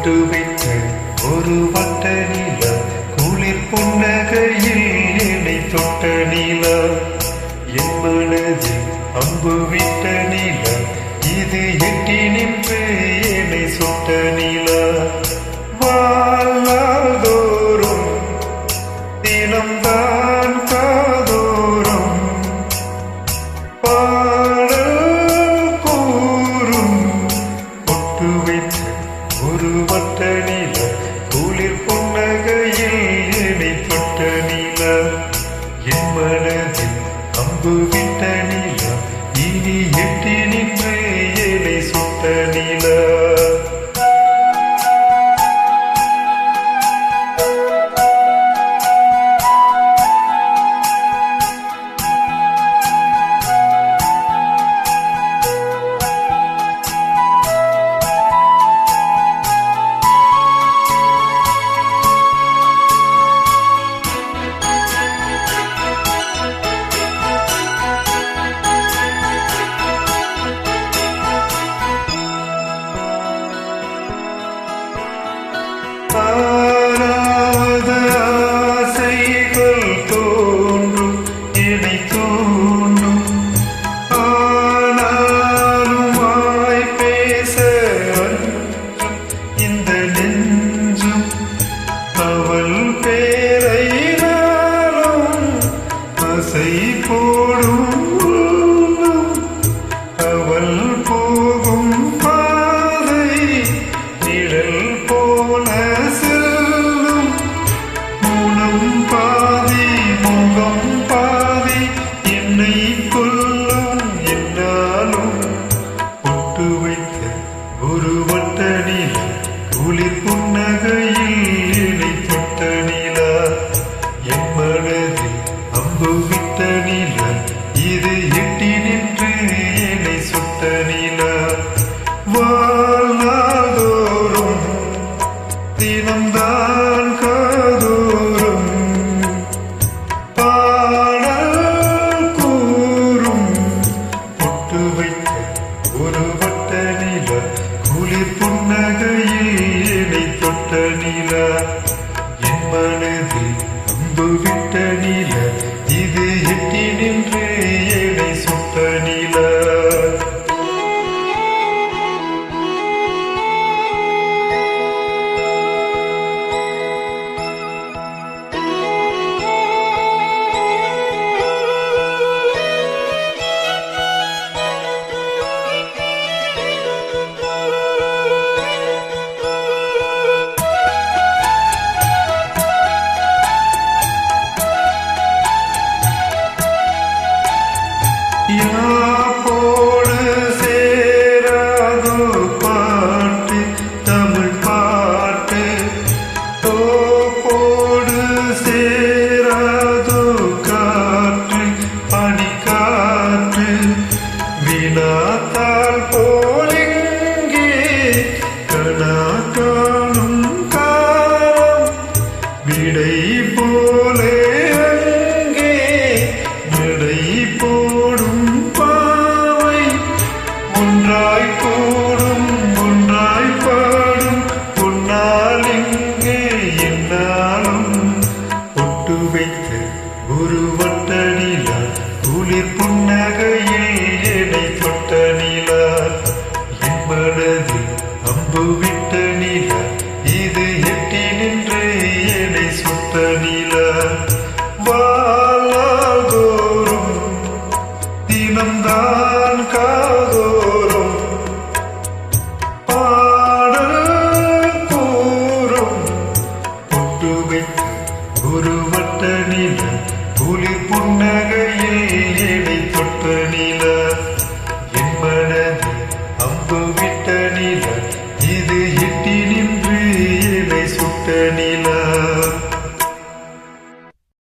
பொட்டு வைத்த ஒரு வட்ட நிலா, குளிர் புன்னகையில் என்னை தொட்ட நிலா, என் மனதில் அம்பு விட்ட நிலா, இது எட்டி நின்று என்னை சுட்ட நிலா. வாழ்நாள்தோறும் தினம்தான் காதோறும் பாடல் கூறும் பொட்டு வைத்த ஒரு வட்ட நிலா, குளிர் புன்னகையில் என்னை தொட்ட நிலா, என் மனதில் அம்பு விட்ட நிலா, இனி எட்டி நின்று என்னை சுட்ட நிலா. ஆறாவது ஆசைகள் தோன்றும் என்னை தோன்றும், ஆனாலும் வாய் பேச இந்த நெஞ்சும் அவள் பேரை நாளும் அசை போடும், அவள் போகும் பாதை நிழல் போல செல்லும், மூலம் பாதி முகம் பாதி என்னை கொல்லும். என்னாலும் பொட்டு வைத்த ஒரு வட்ட நிலா, குளிர் புன்னகையில் என்னை தொட்ட நிலா, என் மனதில் அம்பு விட்ட நிலா, இது எட்டி நின்று என்னை சுட்ட நிலா. வாழ்நாள்தோறும் தினம்தான் காதோறும் பாடல் கூறும் பொட்டு வைத்த ஒரு வட்ட நிலா, குளிர் புன்னகையில் என்னை தொட்ட நிலா, என் மனதில் அம்பு விட்ட நிலா, இது எட்டி நின்று என்னை சுட்ட நிலா. யாப்போடு சேராதோ பாட்டு தமிழ் பாட்டு, தோப்போடு சேராதோ காற்று பனிக்காற்று, வினாத்தால் போலிங்கே கனா காணும் காலம், விடை போலே அங்கே நடை போடும் பாவை, ஒன்றாய் கூடும் ஒன்றாய் பாடும் பொன்னால் இங்கே என்னாலும் பொட்டு வைத்த ஒரு வட்ட நிலா, குளிர் புன்னகையில் என்னை தொட்ட நிலா, என் மனதில் அம்பு விட்ட நிலா, இது எட்டி நின்று என்னை சுட்ட நிலா. வாழ்நாள்தோறும் தினம்தான்